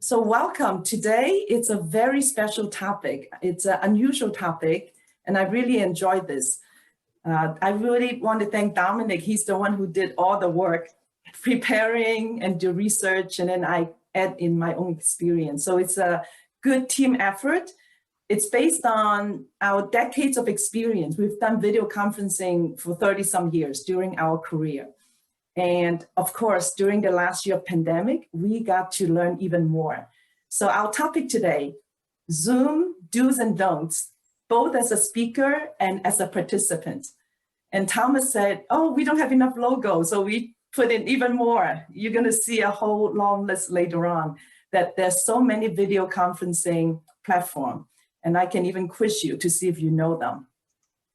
So welcome. Today, it's a very special topic. It's an unusual topic, and I really enjoyed this. I really want to thank Dominic. He's the one who did all the work, preparing and do research, and then I add in my own experience. So it's a good team effort. It's based on our decades of experience. We've done video conferencing for 30 some years during our career. And of course, during the last year of pandemic, we got to learn even more. So our topic today, Zoom do's and don'ts, both as a speaker and as a participant. And Thomas said, oh, we don't have enough logos, so we put in even more. You're gonna see a whole long list later on that there's so many video conferencing platforms. And I can even quiz you to see if you know them.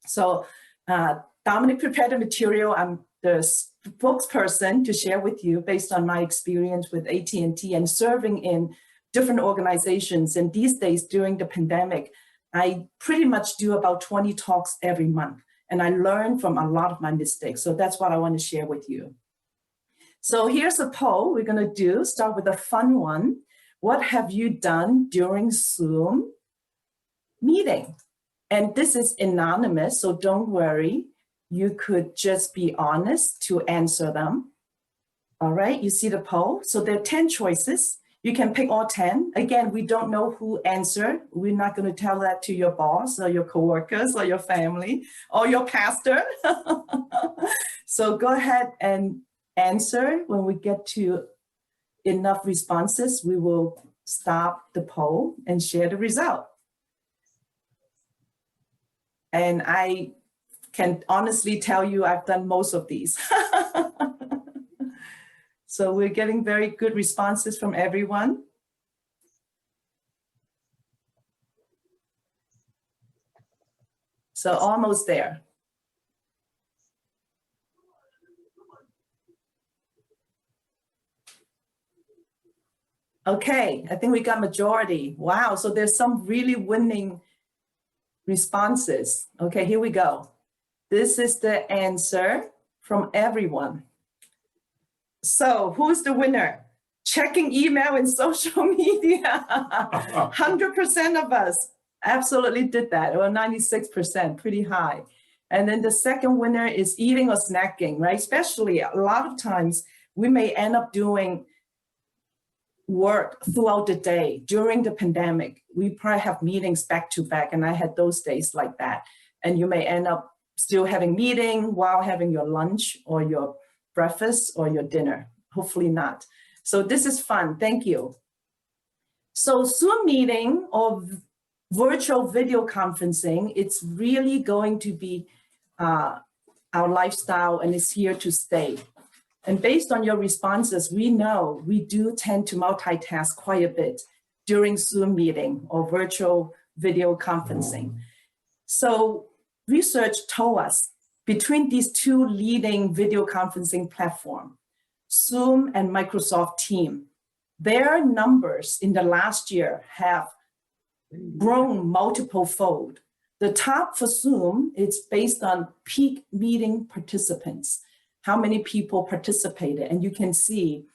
So Dominic prepared the material. I'm the spokesperson to share with you based on my experience with AT&T and serving in different organizations. And these days during the pandemic, I pretty much do about 20 talks every month. And I learn from a lot of my mistakes. So that's what I want to share with you. So here's a poll we're going to do. Start with a fun one. What have you done during Zoom meeting? And this is anonymous, so don't worry. You could just be honest to answer them. All right, you see the poll? So there are 10 choices. You can pick all 10. Again, we don't know who answered. We're not going to tell that to your boss or your coworkers or your family or your pastor. So go ahead and answer. When we get to enough responses, we will stop the poll and share the result. And I can honestly tell you I've done most of these. So we're getting very good responses from everyone. So almost there. Okay, I think we got majority. Wow, so there's some really winning responses. Okay, here we go. This is the answer from everyone. So who's the winner? Checking email and social media. 100% of us absolutely did that, or 96%, pretty high. And then the second winner is eating or snacking, right? Especially a lot of times we may end up doing work throughout the day. During the pandemic, we probably have meetings back to back, and I had those days like that. And you may end up still having meeting while having your lunch or your breakfast or your dinner. Hopefully not. So this is fun. Thank you. So Zoom meeting or virtual video conferencing, it's really going to be our lifestyle, and it's here to stay. And based on your responses, we know we do tend to multitask quite a bit during Zoom meeting or virtual video conferencing. So research told us between these two leading video conferencing platforms, Zoom and Microsoft Teams, their numbers in the last year have grown multiple fold. The top for Zoom, it's based on peak meeting participants, how many people participated. And you can see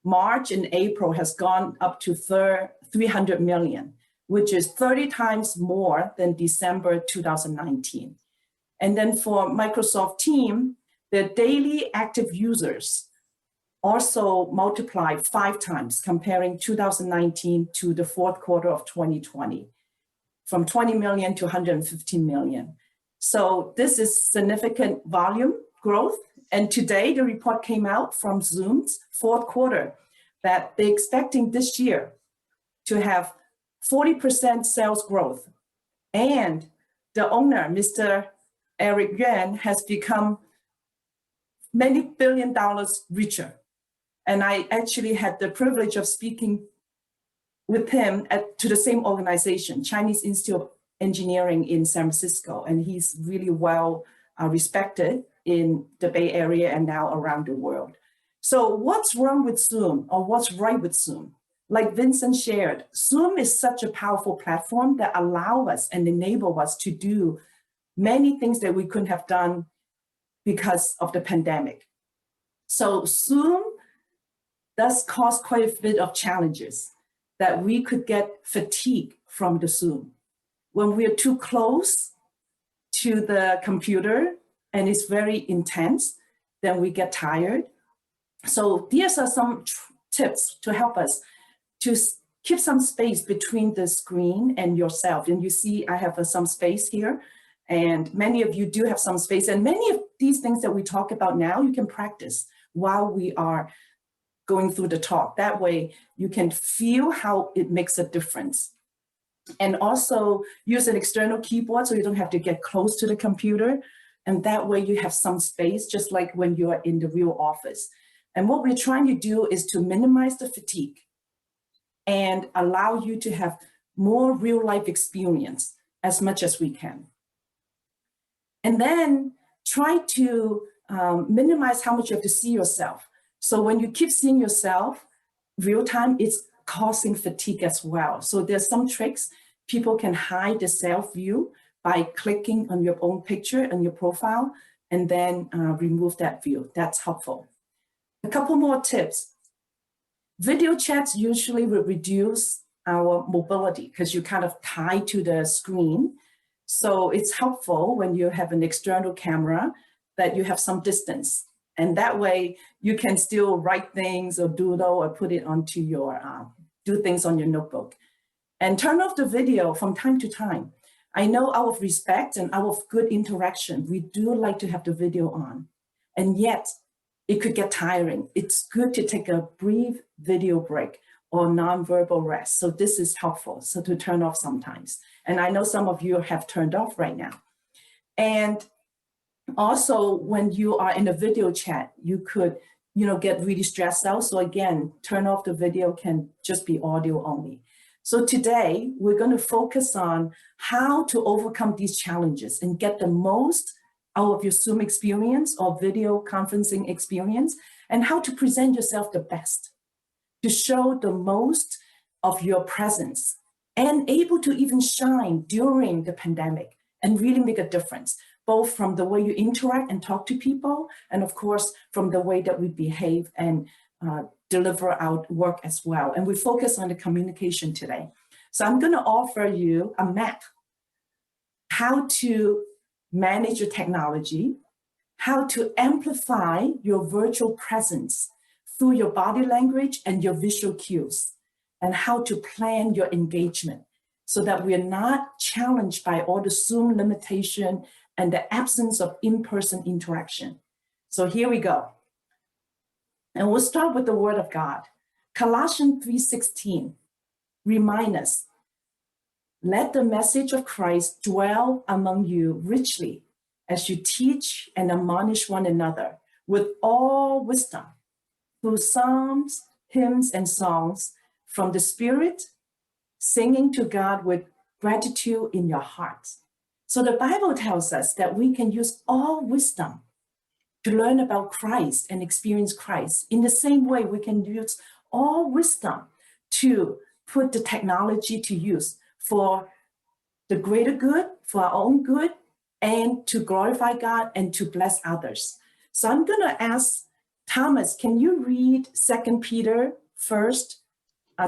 March and April has gone up to 300 million, which is 30 times more than December 2019. And then for Microsoft Teams, the daily active users also multiplied 5 times comparing 2019 to the fourth quarter of 2020, from 20 million to 115 million. So this is significant volume growth. And today the report came out from Zoom's fourth quarter that they're expecting this year to have 40% sales growth. And the owner, Mr. Eric Yuan, has become many billion dollars richer. And I actually had the privilege of speaking with him to the same organization, Chinese Institute of Engineering in San Francisco. And he's really well respected in the Bay Area and now around the world. So what's wrong with Zoom, or what's right with Zoom? Like Vincent shared, Zoom is such a powerful platform that allow us and enable us to do many things that we couldn't have done because of the pandemic. So Zoom does cause quite a bit of challenges. that we could get fatigue from the Zoom. When we're too close to the computer and it's very intense, then we get tired. So these are some tips to help us to keep some space between the screen and yourself. And you see I have some space here, and many of you do have some space. And many of these things that we talk about now, you can practice while we are going through the talk. That way you can feel how it makes a difference. And also use an external keyboard so you don't have to get close to the computer. And that way you have some space, just like when you are in the real office. And what we're trying to do is to minimize the fatigue and allow you to have more real life experience as much as we can. And then try to minimize how much you have to see yourself. So when you keep seeing yourself real time, it's causing fatigue as well. So there's some tricks. People can hide the self view by clicking on your own picture and your profile and then remove that view. That's helpful. A couple more tips. Video chats usually will reduce our mobility because you kind of tie to the screen. So it's helpful when you have an external camera that you have some distance. And that way you can still write things or doodle or put it onto your, do things on your notebook. And turn off the video from time to time. I know out of respect and out of good interaction, we do like to have the video on. And yet it could get tiring. It's good to take a brief video break or nonverbal rest. So this is helpful. So to turn off sometimes. And I know some of you have turned off right now. And also when you are in a video chat, you could, get really stressed out. So again, turn off the video, can just be audio only. So today we're going to focus on how to overcome these challenges and get the most out of your Zoom experience or video conferencing experience, and how to present yourself the best, to show the most of your presence and able to even shine during the pandemic and really make a difference, both from the way you interact and talk to people, and of course, from the way that we behave and deliver our work as well. And we focus on the communication today. So I'm going to offer you a map, how to manage your technology, how to amplify your virtual presence through your body language and your visual cues, and how to plan your engagement so that we're not challenged by all the Zoom limitation and the absence of in-person interaction. So here we go. And we'll start with the Word of God. Colossians 3:16 remind us, let the message of Christ dwell among you richly as you teach and admonish one another with all wisdom through psalms, hymns, and songs from the Spirit, singing to God with gratitude in your hearts. So the Bible tells us that we can use all wisdom to learn about Christ and experience Christ. In the same way, we can use all wisdom to put the technology to use for the greater good, for our own good, and to glorify God and to bless others. So I'm going to ask Thomas, can you read 2 Peter 1st,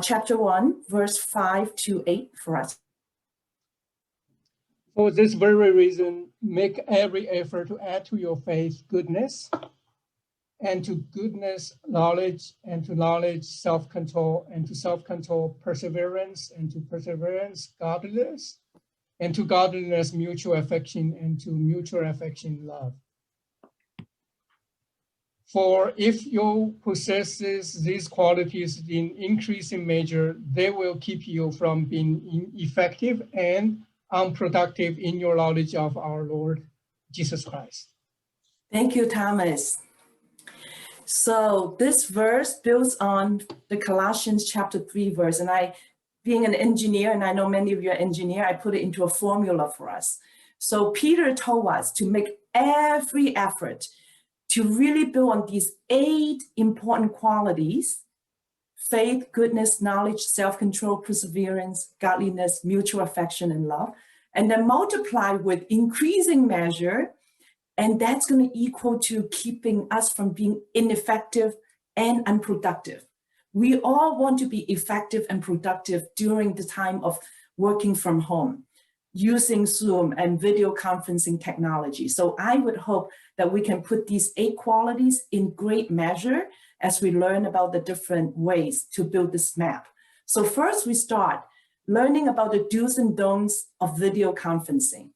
chapter 1, verse 5-8 for us? For this very reason, make every effort to add to your faith goodness, and to goodness, knowledge, and to knowledge, self-control, and to self-control, perseverance, and to perseverance, godliness, and to godliness, mutual affection, and to mutual affection, love. For if you possess these qualities in increasing measure, they will keep you from being ineffective and unproductive in your knowledge of our Lord Jesus Christ. Thank you, Thomas. So this verse builds on the Colossians chapter 3 verse. And I, being an engineer, and I know many of you are engineer, I put it into a formula for us. So Peter told us to make every effort to really build on these 8 important qualities: faith, goodness, knowledge, self-control, perseverance, godliness, mutual affection, and love, and then multiply with increasing measure. And that's going to equal to keeping us from being ineffective and unproductive. We all want to be effective and productive during the time of working from home, using Zoom and video conferencing technology. So I would hope that we can put these 8 qualities in great measure as we learn about the different ways to build this map. So first we start learning about the do's and don'ts of video conferencing.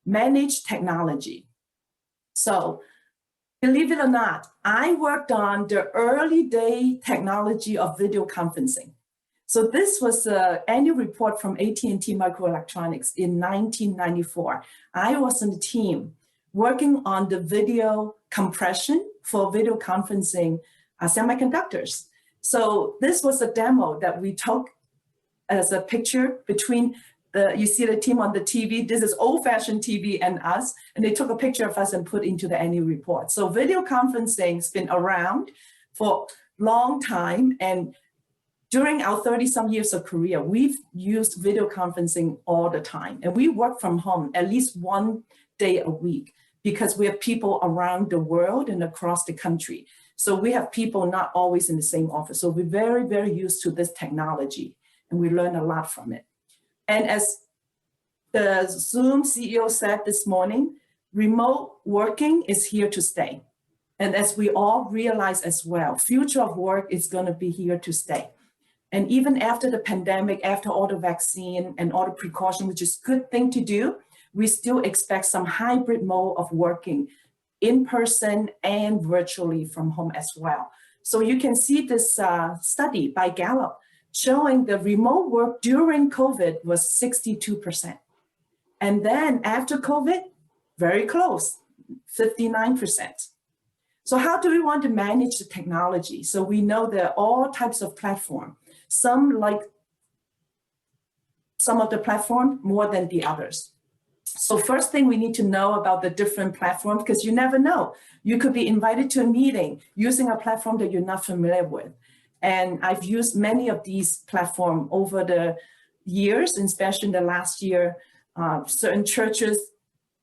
Manage technology. So believe it or not, I worked on the early day technology of video conferencing. So this was an annual report from AT&T Microelectronics in 1994. I was on the team working on the video compression for video conferencing semiconductors. So this was a demo that we took as a picture between you see the team on the TV, this is old-fashioned TV and us, and they took a picture of us and put into the annual report. So video conferencing has been around for a long time, and during our 30-some years of career, we've used video conferencing all the time, and we work from home at least 1 day a week because we have people around the world and across the country. So we have people not always in the same office. So we're very, very used to this technology, and we learn a lot from it. And as the Zoom CEO said this morning, remote working is here to stay. And as we all realize as well, future of work is going to be here to stay. And even after the pandemic, after all the vaccine and all the precaution, which is a good thing to do, we still expect some hybrid mode of working in person and virtually from home as well. So you can see this study by Gallup showing the remote work during COVID was 62%. And then after COVID, very close, 59%. So how do we want to manage the technology? So we know there are all types of platforms. Some like some of the platform more than the others. So first thing we need to know about the different platforms, because you never know. You could be invited to a meeting using a platform that you're not familiar with. And I've used many of these platforms over the years, especially in the last year. Certain churches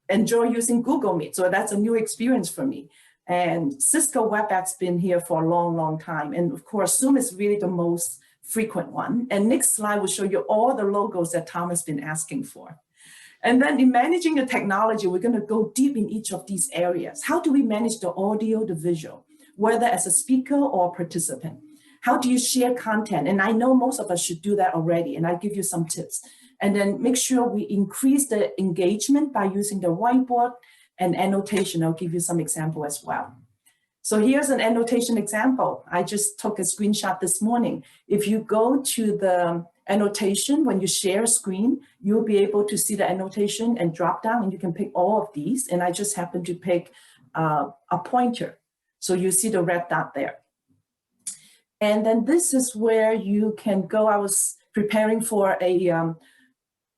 enjoy using Google Meet, so that's a new experience for me. And Cisco WebEx been here for a long, long time. And of course, Zoom is really the most frequent one. And next slide will show you all the logos that Tom has been asking for. And then in managing the technology, we're going to go deep in each of these areas. How do we manage the audio, the visual, whether as a speaker or a participant? How do you share content? And I know most of us should do that already, and I'll give you some tips. And then make sure we increase the engagement by using the whiteboard and annotation. I'll give you some example as well. So here's an annotation example. I just took a screenshot this morning. If you go to the annotation, when you share a screen, you'll be able to see the annotation and drop down, and you can pick all of these. And I just happened to pick a pointer. So you see the red dot there. And then this is where you can go. I was preparing for a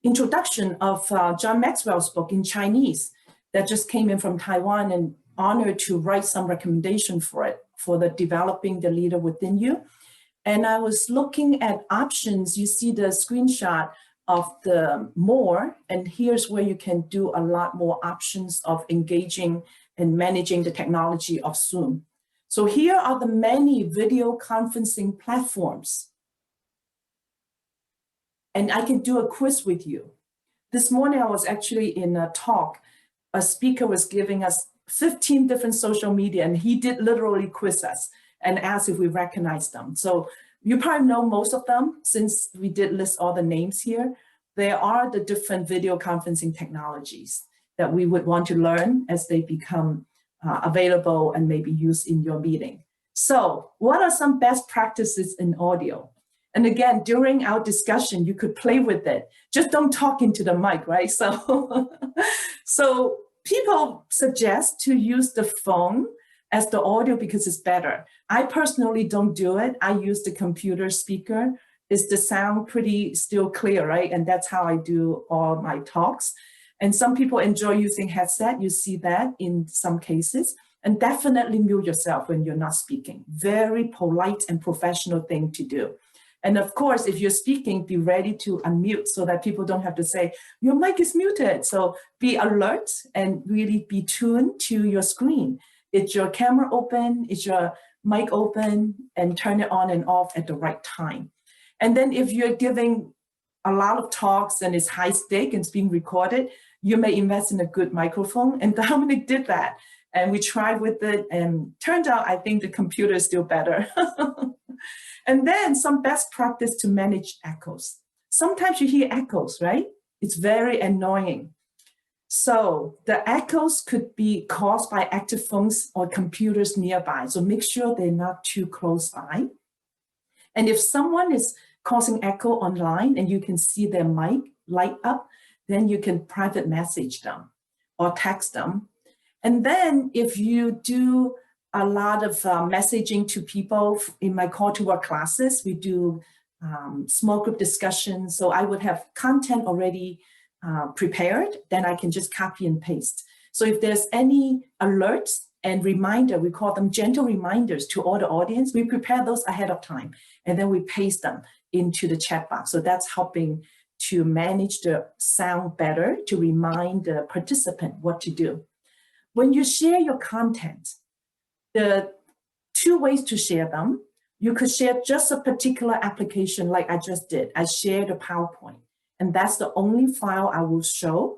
introduction of John Maxwell's book in Chinese that just came in from Taiwan, and honored to write some recommendation for it, for the developing the leader within you. And I was looking at options. You see the screenshot of the more, and here's where you can do a lot more options of engaging and managing the technology of Zoom. So here are the many video conferencing platforms. And I can do a quiz with you. This morning I was actually in a talk. A speaker was giving us 15 different social media, and he did literally quiz us and ask if we recognize them. So you probably know most of them since we did list all the names here. There are the different video conferencing technologies that we would want to learn as they become available and maybe used in your meeting. So what are some best practices in audio? And again, during our discussion, you could play with it. Just don't talk into the mic, right? So people suggest to use the phone as the audio because it's better. I personally don't do it. I use the computer speaker. Is the sound pretty still clear, right? And that's how I do all my talks. And some people enjoy using headset. You see that in some cases. And definitely mute yourself when you're not speaking. Very polite and professional thing to do. And of course, if you're speaking, be ready to unmute so that people don't have to say, your mic is muted. So be alert and really be tuned to your screen. Is your camera open? Is your mic open? And turn it on and off at the right time. And then if you're giving a lot of talks and it's high stake and it's being recorded, you may invest in a good microphone. And Dominic did that. And we tried with it, and turned out I think the computer is still better. And then some best practice to manage echoes. Sometimes you hear echoes, right? It's very annoying. So the echoes could be caused by active phones or computers nearby. So make sure they're not too close by. And if someone is causing echo online and you can see their mic light up, then you can private message them or text them. And then if you do a lot of messaging to people in my call to work classes, we do small group discussions. So I would have content already prepared, then I can just copy and paste. So if there's any alerts and reminder, we call them gentle reminders to all the audience, we prepare those ahead of time, and then we paste them into the chat box. So that's helping to manage the sound better, to remind the participant what to do. When you share your content, the two ways to share them, you could share just a particular application like I just did. I shared a PowerPoint, and that's the only file I will show.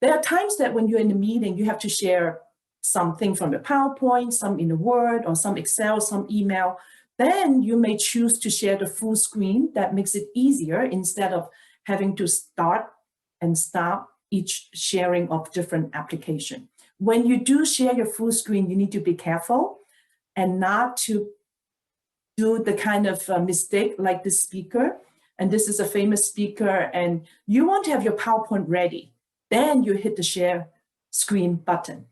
There are times that when you're in a meeting, you have to share something from the PowerPoint, some in a Word, or some Excel, some email. Then you may choose to share the full screen. That makes it easier instead of having to start and stop each sharing of different application. When you do share your full screen, you need to be careful and not to do the kind of mistake like the speaker. And this is a famous speaker, and you want to have your PowerPoint ready. Then you hit the share screen button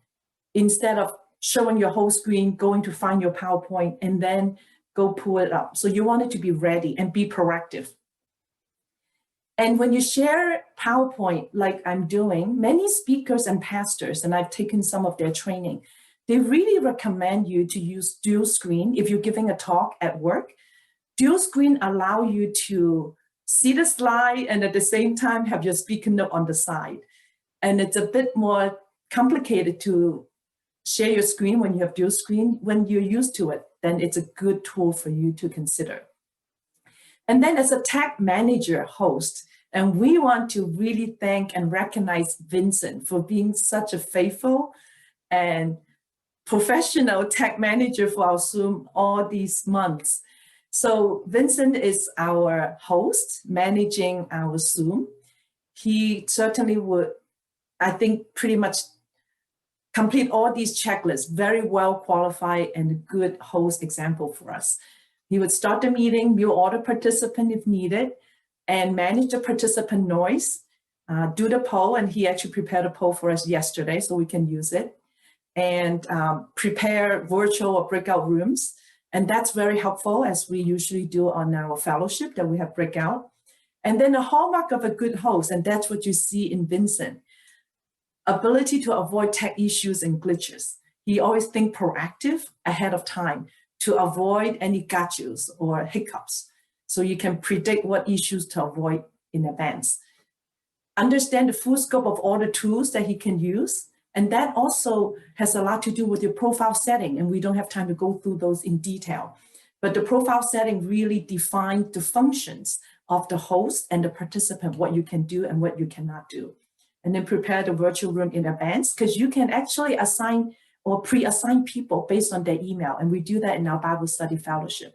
instead of showing your whole screen, going to find your PowerPoint, and then go pull it up. So you want it to be ready and be proactive. And when you share PowerPoint, like I'm doing, many speakers and pastors, and I've taken some of their training, they really recommend you to use dual screen if you're giving a talk at work. Dual screen allow you to see the slide and at the same time have your speaker note on the side. And it's a bit more complicated to share your screen when you have dual screen. When you're used to it, then it's a good tool for you to consider. And then as a tech manager host, and we want to really thank and recognize Vincent for being such a faithful and professional tech manager for our Zoom all these months. So Vincent is our host managing our Zoom. He certainly would, I think, pretty much complete all these checklists, very well qualified and a good host example for us. He would start the meeting, mute all the participant if needed, and manage the participant noise, do the poll, and he actually prepared a poll for us yesterday so we can use it, and prepare virtual or breakout rooms. And that's very helpful, as we usually do on our fellowship that we have breakout. And then the hallmark of a good host, and that's what you see in Vincent, ability to avoid tech issues and glitches. He always think proactive ahead of time to avoid any gotchas or hiccups. So you can predict what issues to avoid in advance. Understand the full scope of all the tools that he can use. And that also has a lot to do with your profile setting. And we don't have time to go through those in detail. But the profile setting really defines the functions of the host and the participant, what you can do and what you cannot do. And then prepare the virtual room in advance, because you can actually assign or pre-assign people based on their email. And we do that in our Bible study fellowship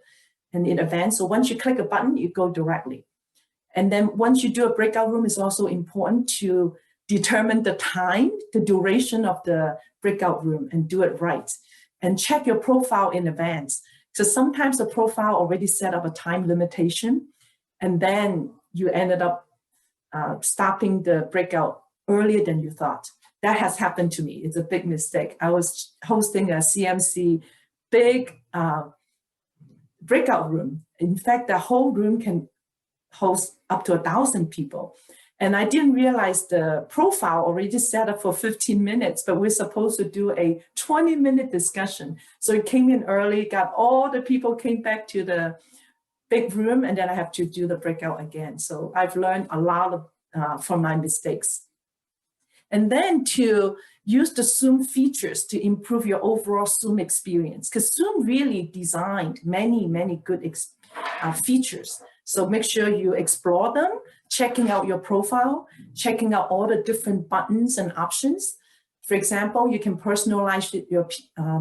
and in advance. So once you click a button, you go directly. And then once you do a breakout room, it's also important to determine the time, the duration of the breakout room, and do it right. And check your profile in advance. So sometimes the profile already set up a time limitation, and then you ended up stopping the breakout earlier than you thought. That has happened to me. It's a big mistake. I was hosting a CMC big breakout room. In fact, the whole room can host up to 1,000 people. And I didn't realize the profile already set up for 15 minutes, but we're supposed to do a 20-minute discussion. So it came in early, got all the people came back to the big room, and then I have to do the breakout again. So I've learned a lot of, from my mistakes. And then to use the Zoom features to improve your overall Zoom experience, because Zoom really designed many, many good features. So make sure you explore them, checking out your profile, checking out all the different buttons and options. For example, you can personalize your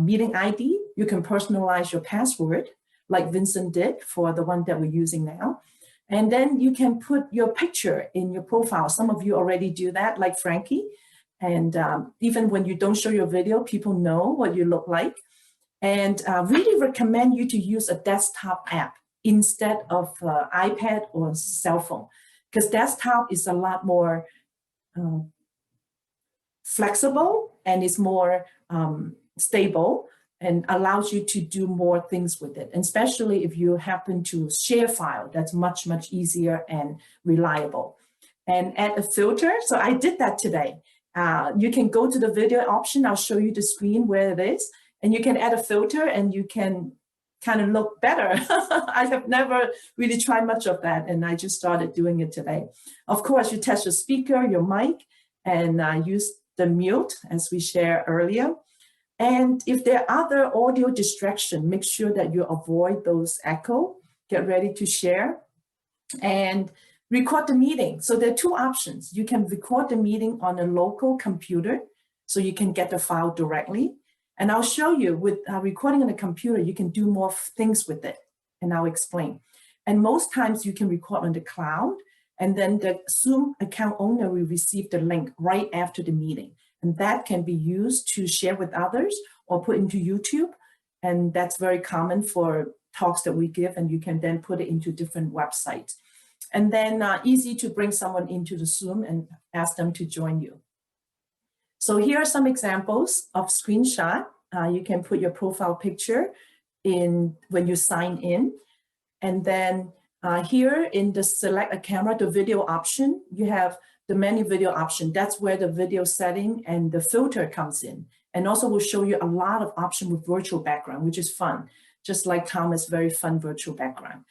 meeting ID. You can personalize your password, like Vincent did for the one that we're using now. And then you can put your picture in your profile. Some of you already do that, like Frankie. And even when you don't show your video, people know what you look like. And really recommend you to use a desktop app instead of iPad or cell phone, because desktop is a lot more flexible and is more stable and allows you to do more things with it. And especially if you happen to share file, that's much, much easier and reliable. And add a filter. So I did that today. You can go to the video option. I'll show you the screen where it is. And you can add a filter and you can kind of look better. I have never really tried much of that. And I just started doing it today. Of course, you test your speaker, your mic, and use the mute as we shared earlier. And if there are other audio distractions, make sure that you avoid those echo. Get ready to share. And record the meeting. So there are two options. You can record the meeting on a local computer, so you can get the file directly. And I'll show you with recording on a computer, you can do more things with it. And I'll explain. And most times you can record on the cloud, and then the Zoom account owner will receive the link right after the meeting. And that can be used to share with others or put into YouTube. And that's very common for talks that we give, and you can then put it into different websites. And then easy to bring someone into the Zoom and ask them to join you. So here are some examples of screenshot. You can put your profile picture in when you sign in. And then here in the select a camera, the video option, you have the menu video option. That's where the video setting and the filter comes in. And also will show you a lot of options with virtual background, which is fun. Just like Thomas, very fun virtual background.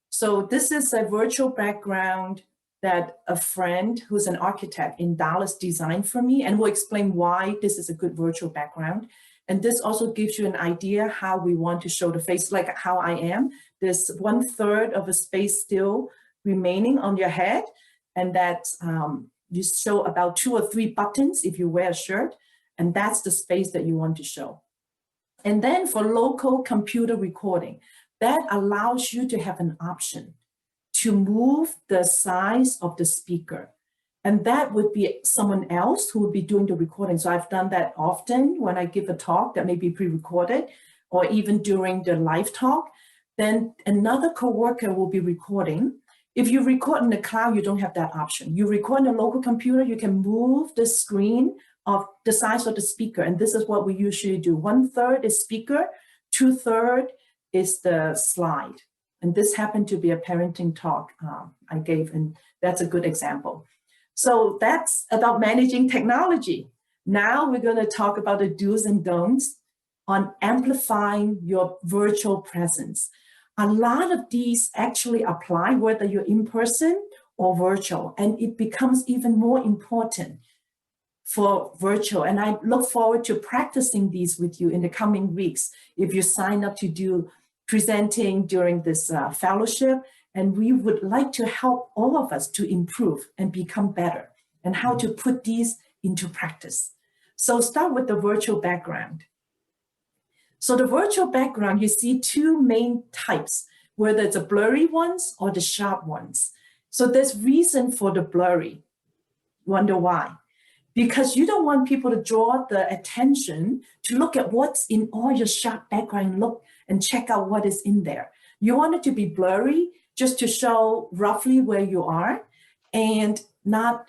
So this is a virtual background that a friend who's an architect in Dallas designed for me, and we'll explain why this is a good virtual background. And this also gives you an idea how we want to show the face, like how I am. There's 1/3 of a space still remaining on your head, and that you show about 2 or 3 buttons if you wear a shirt, and that's the space that you want to show. And then for local computer recording, that allows you to have an option to move the size of the speaker. And that would be someone else who would be doing the recording. So I've done that often when I give a talk that may be pre-recorded, or even during the live talk. Then another coworker will be recording. If you record in the cloud, you don't have that option. You record on a local computer, you can move the screen of the size of the speaker. And this is what we usually do. 1/3 is speaker, 2/3 is the slide. And this happened to be a parenting talk I gave, and that's a good example. So that's about managing technology. Now we're going to talk about the do's and don'ts on amplifying your virtual presence. A lot of these actually apply whether you're in person or virtual, and it becomes even more important for virtual. And I look forward to practicing these with you in the coming weeks if you sign up to do presenting during this fellowship. And we would like to help all of us to improve and become better, and how to put these into practice. So start with the virtual background. So the virtual background, you see 2 main types, whether it's the blurry ones or the sharp ones. So there's reason for the blurry. Wonder why? Because you don't want people to draw the attention to look at what's in all your sharp background, look and check out what is in there. You want it to be blurry just to show roughly where you are and not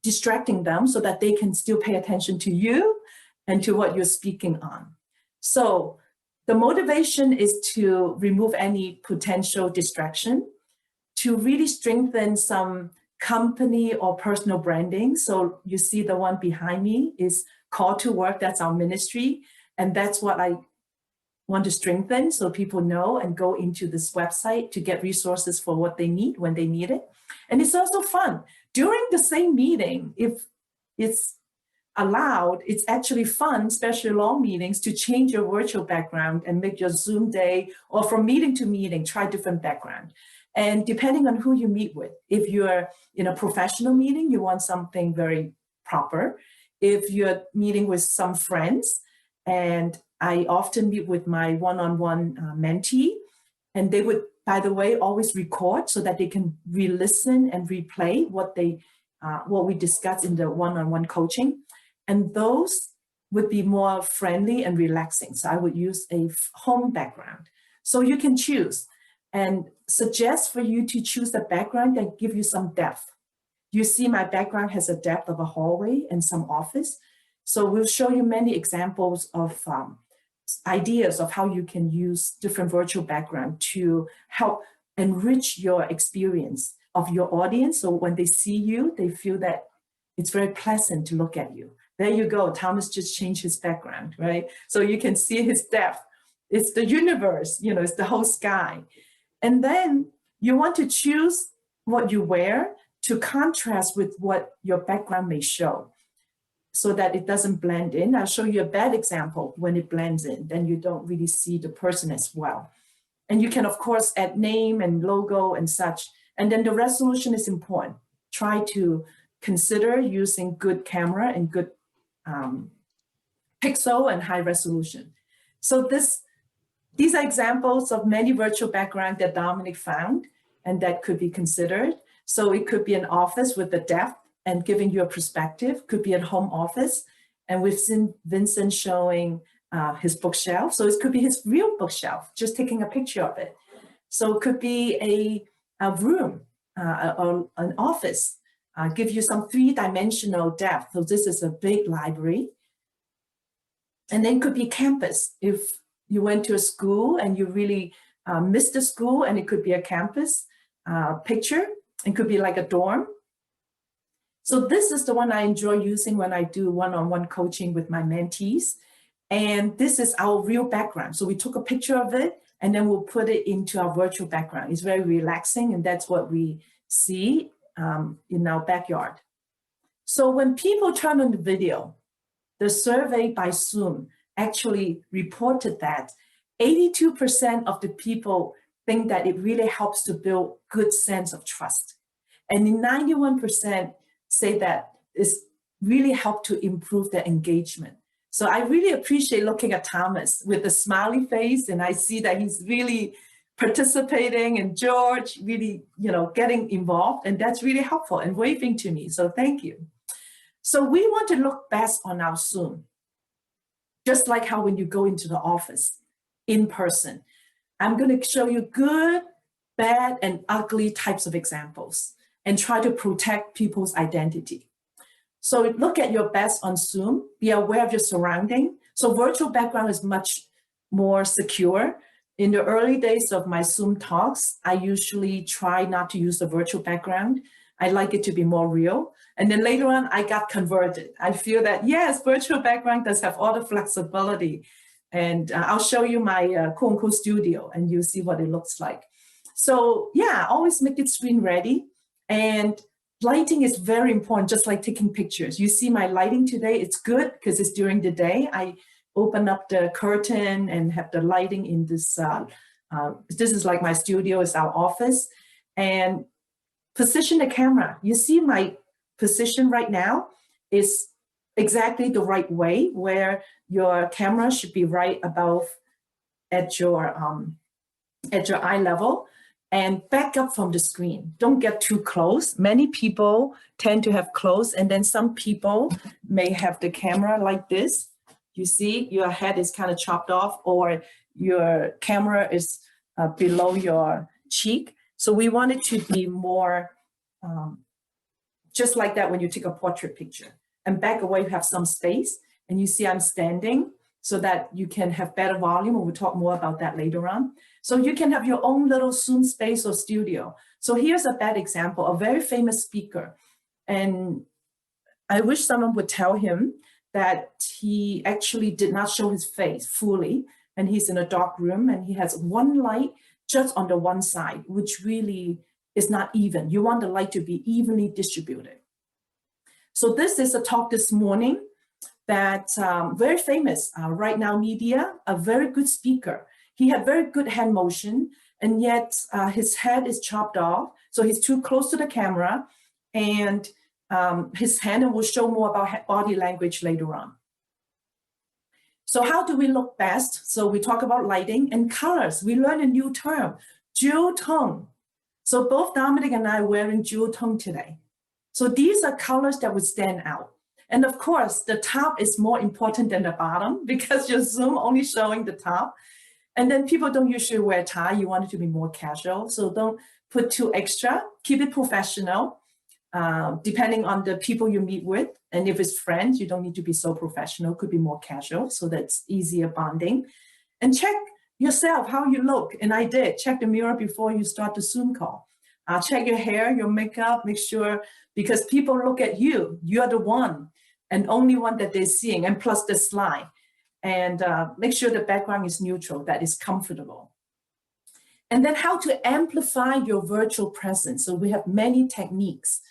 distracting them, so that they can still pay attention to you and to what you're speaking on. So the motivation is to remove any potential distraction, to really strengthen some company or personal branding. So you see the one behind me is Call to Work. That's our ministry. And that's what I want to strengthen, so people know and go into this website to get resources for what they need when they need it. And it's also fun. During the same meeting, if it's allowed, it's actually fun, especially long meetings, to change your virtual background and make your Zoom day, or from meeting to meeting, try different background. And depending on who you meet with, if you're in a professional meeting, you want something very proper. If you're meeting with some friends, and I often meet with my one-on-one mentee, and they would, by the way, always record so that they can re-listen and replay what we discussed in the one-on-one coaching. And those would be more friendly and relaxing. So I would use a home background. So you can choose and suggest for you to choose the background that give you some depth. You see my background has a depth of a hallway and some office. So we'll show you many examples of ideas of how you can use different virtual background to help enrich your experience of your audience. So when they see you, they feel that it's very pleasant to look at you. There you go. Thomas just changed his background, right? So you can see his depth. It's the universe, it's the whole sky. And then you want to choose what you wear to contrast with what your background may show, so that it doesn't blend in. I'll show you a bad example when it blends in, then you don't really see the person as well. And you can, of course, add name and logo and such. And then the resolution is important. Try to consider using good camera and good pixel and high resolution. So these are examples of many virtual backgrounds that Dominic found and that could be considered. So it could be an office with the depth and giving you a perspective, could be a home office. And we've seen Vincent showing his bookshelf. So it could be his real bookshelf, just taking a picture of it. So it could be a room or an office, give you some three-dimensional depth. So this is a big library. And then it could be campus. If you went to a school and you really missed the school, and it could be a campus picture. It could be like a dorm. So this is the one I enjoy using when I do one-on-one coaching with my mentees. And this is our real background. So we took a picture of it, and then we'll put it into our virtual background. It's very relaxing, and that's what we see in our backyard. So when people turn on the video, the survey by Zoom actually reported that 82% of the people think that it really helps to build good sense of trust. And 91% say that it's really helped to improve their engagement. So I really appreciate looking at Thomas with a smiley face, and I see that he's really participating, and George really, getting involved, and that's really helpful and waving to me. So thank you. So we want to look best on our Zoom, just like how when you go into the office in person. I'm going to show you good, bad, and ugly types of examples and try to protect people's identity. So look at your best on Zoom, be aware of your surrounding. So virtual background is much more secure. In the early days of my Zoom talks, I usually try not to use the virtual background. I like it to be more real. And then later on, I got converted. I feel that, yes, virtual background does have all the flexibility. And I'll show you my quote-unquote studio, and you'll see what it looks like. So yeah, always make it screen ready. And lighting is very important, just like taking pictures. You see my lighting today, it's good because it's during the day. I open up the curtain and have the lighting in this. This is like my studio, it's our office. And position the camera. You see my position right now is exactly the right way, where your camera should be right above at your eye level, and back up from the screen. Don't get too close. Many people tend to have close, and then some people may have the camera like this. You see, your head is kind of chopped off, or your camera is below your cheek. So we want it to be more just like that when you take a portrait picture. And back away, you have some space, and you see I'm standing so that you can have better volume, and we'll talk more about that later on. So you can have your own little Zoom space or studio. So here's a bad example, a very famous speaker. And I wish someone would tell him that he actually did not show his face fully, and he's in a dark room, and he has one light just on the one side, which really is not even. You want the light to be evenly distributed. So this is a talk this morning that very famous Right Now Media, a very good speaker. He had very good hand motion, and yet his head is chopped off. So he's too close to the camera, and his hand, and we'll show more about body language later on. So how do we look best? So we talk about lighting and colors. We learn a new term, jewel tone. So both Dominic and I are wearing jewel tone today. So these are colors that would stand out. And of course, the top is more important than the bottom because your Zoom only showing the top. And then people don't usually wear tie. You want it to be more casual. So don't put too extra, keep it professional, depending on the people you meet with. And if it's friends, you don't need to be so professional, could be more casual. So that's easier bonding. And check yourself, how you look. And I did, check the mirror before you start the Zoom call. Check your hair, your makeup, make sure, because people look at you, you're the one and only one that they're seeing, and plus the slide. And make sure the background is neutral, that is comfortable. And then how to amplify your virtual presence. So we have many techniques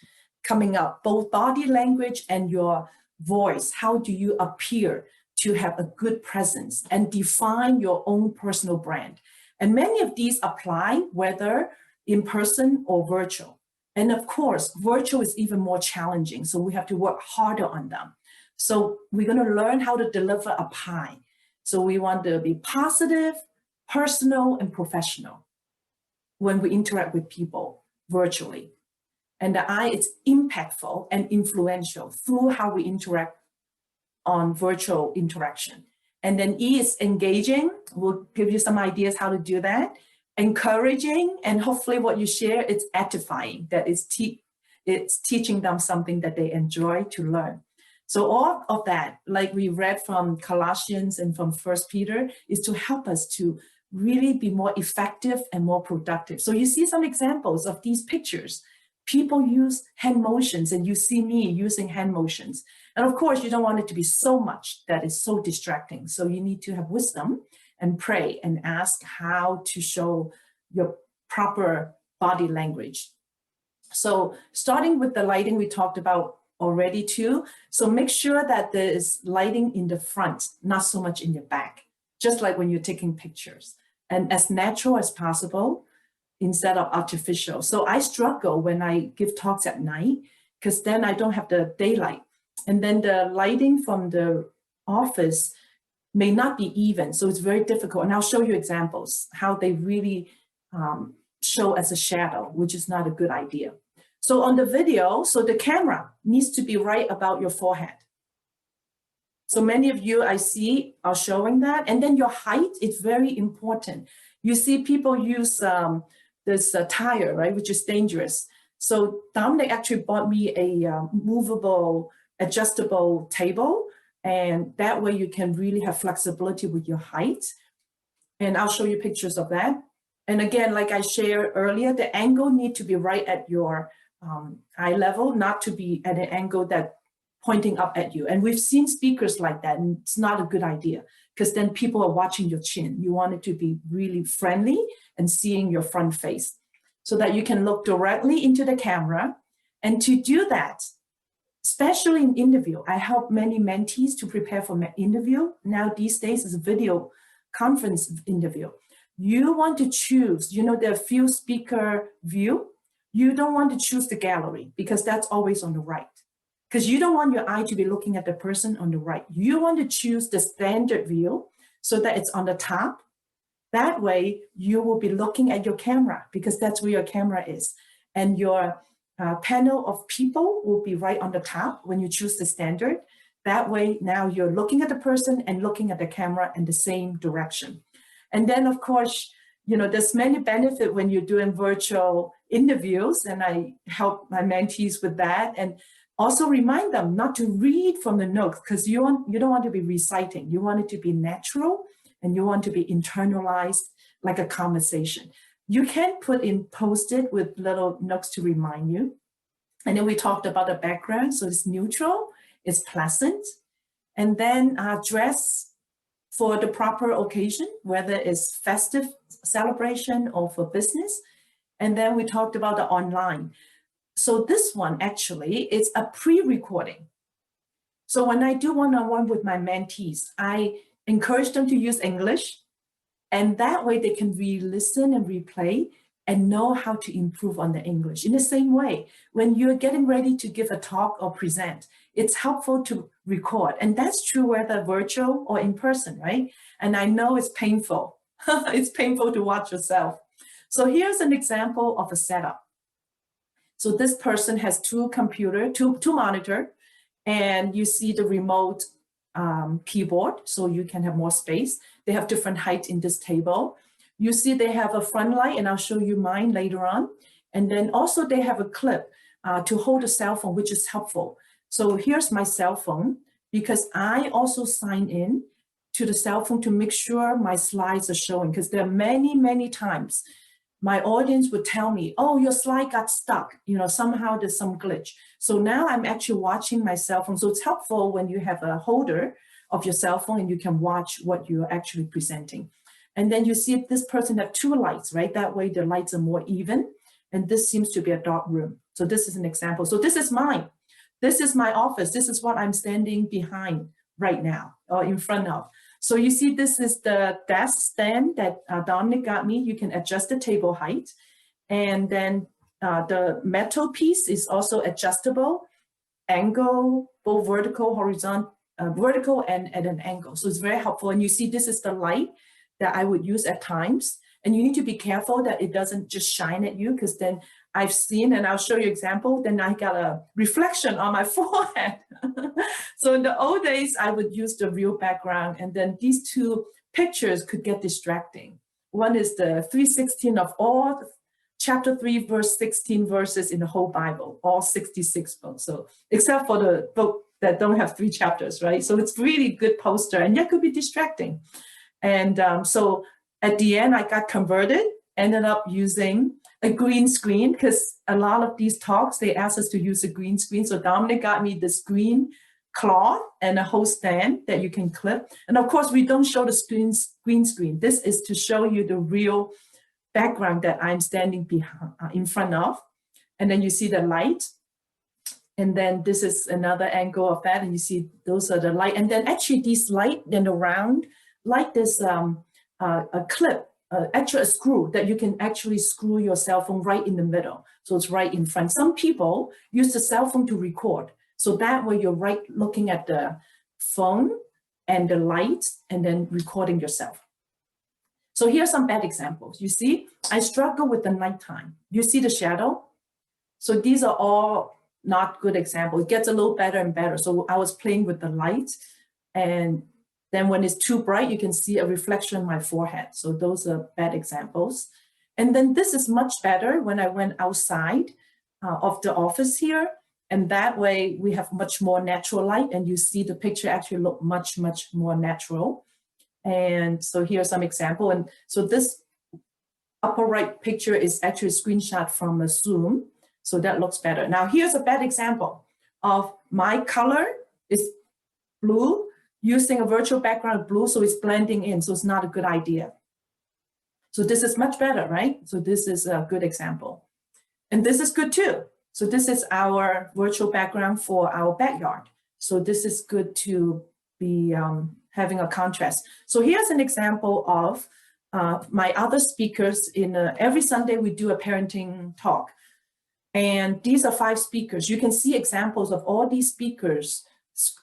coming up, both body language and your voice. How do you appear to have a good presence and define your own personal brand? And many of these apply whether in person or virtual. And of course, virtual is even more challenging. So we have to work harder on them. So we're going to learn how to deliver a pie. So we want to be positive, personal, and professional when we interact with people virtually. And the I is impactful and influential through how we interact on virtual interaction. And then E is engaging. We'll give you some ideas how to do that. Encouraging, and hopefully what you share, it's edifying, that is it's teaching them something that they enjoy to learn. So all of that, like we read from Colossians and from 1 Peter, is to help us to really be more effective and more productive. So you see some examples of these pictures. People use hand motions, and you see me using hand motions. And of course, you don't want it to be so much that is so distracting. So you need to have wisdom and pray and ask how to show your proper body language. So starting with the lighting we talked about already too. So make sure that there is lighting in the front, not so much in your back, just like when you're taking pictures, and as natural as possible instead of artificial. So I struggle when I give talks at night because then I don't have the daylight. And then the lighting from the office may not be even, so it's very difficult. And I'll show you examples, how they really show as a shadow, which is not a good idea. So on the video, so the camera needs to be right about your forehead. So many of you I see are showing that. And then your height is very important. You see people use this tire, right, which is dangerous. So Dominic actually bought me a movable, adjustable table. And that way you can really have flexibility with your height. And I'll show you pictures of that. And again, like I shared earlier, the angle need to be right at your eye level, not to be at an angle that pointing up at you. And we've seen speakers like that, and it's not a good idea because then people are watching your chin. You want it to be really friendly and seeing your front face so that you can look directly into the camera. And to do that, especially in interview, I help many mentees to prepare for my interview. Now these days is a video conference interview. You want to choose, you know, there are few speaker view. You don't want to choose the gallery because that's always on the right. Because you don't want your eye to be looking at the person on the right. You want to choose the standard view so that it's on the top. That way you will be looking at your camera because that's where your camera is. And your panel of people will be right on the top when you choose the standard. That way now you're looking at the person and looking at the camera in the same direction. And then of course, you know, there's many benefits when you're doing virtual interviews, and I help my mentees with that. And also remind them not to read from the notes because you don't want to be reciting. You want it to be natural and you want to be internalized like a conversation. You can put in Post-it with little notes to remind you. And then we talked about the background. So it's neutral, it's pleasant. And then dress for the proper occasion, whether it's festive celebration or for business. And then we talked about the online. So this one actually is a pre-recording. So when I do one-on-one with my mentees, I encourage them to use English, and that way they can re-listen and replay and know how to improve on the English. In the same way, when you're getting ready to give a talk or present, it's helpful to record. And that's true whether virtual or in person, right? And I know it's painful. It's painful to watch yourself. So here's an example of a setup. So this person has two monitor, and you see the remote keyboard, so you can have more space. They have different height in this table. You see they have a front light, and I'll show you mine later on. And then also they have a clip to hold a cell phone, which is helpful. So here's my cell phone, because I also sign in to the cell phone to make sure my slides are showing, because there are many, many times my audience would tell me, oh, your slide got stuck, somehow there's some glitch. So now I'm actually watching my cell phone. So it's helpful when you have a holder of your cell phone and you can watch what you're actually presenting. And then you see this person have two lights, right? That way the lights are more even. And this seems to be a dark room. So this is an example. So this is mine. This is my office. This is what I'm standing behind right now, or in front of. So you see, this is the desk stand that Dominic got me. You can adjust the table height. And then the metal piece is also adjustable, angle, both vertical, horizontal, vertical and at an angle. So it's very helpful. And you see, this is the light that I would use at times. And you need to be careful that it doesn't just shine at you, because then I've seen, and I'll show you example, then I got a reflection on my forehead. So in the old days, I would use the real background, and then these two pictures could get distracting. One is the 316 of all chapter 3, verse 16 verses in the whole Bible, all 66 books. So except for the book that don't have 3 chapters, right? So it's really good poster, and that could be distracting. And so at the end, I got converted, ended up using a green screen, because a lot of these talks, they ask us to use a green screen. So Dominic got me this green cloth and a whole stand that you can clip. And of course, we don't show the green screen. This is to show you the real background that I'm standing behind, in front of. And then you see the light. And then this is another angle of that. And you see those are the light. And then actually these light and the round light, there's a clip, actually a screw that you can actually screw your cell phone right in the middle. So it's right in front. Some people use the cell phone to record. So that way you're right looking at the phone and the lights and then recording yourself. So here's some bad examples. You see, I struggle with the nighttime. You see the shadow? So these are all not good examples. It gets a little better and better. So I was playing with the light, and then when it's too bright, you can see a reflection on my forehead. So those are bad examples. And then this is much better when I went outside of the office here. And that way we have much more natural light, and you see the picture actually look much, much more natural. And so here's some example. And so this upper right picture is actually a screenshot from a Zoom. So that looks better. Now here's a bad example of my color is blue, using a virtual background of blue, so it's blending in, so it's not a good idea. So this is much better, right? So this is a good example. And this is good too. So this is our virtual background for our backyard. So this is good to be having a contrast. So here's an example of my other speakers. In every Sunday, we do a parenting talk. And these are 5 speakers. You can see examples of all these speakers.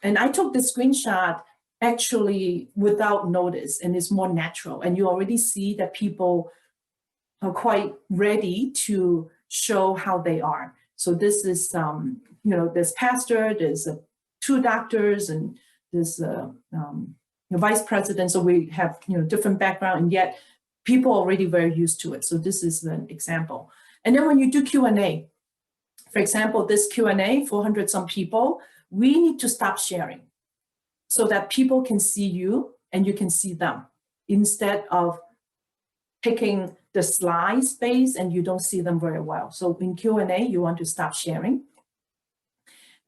And I took the screenshot actually without notice, and it's more natural. And you already see that people are quite ready to show how they are. So this is, there's pastor, there's 2 doctors, and there's vice president. So we have, different background, and yet people are already very used to it. So this is an example. And then when you do Q&A, for example, this Q&A, 400 some people, we need to stop sharing so that people can see you and you can see them, instead of picking the slide space and you don't see them very well. So in Q&A, you want to stop sharing.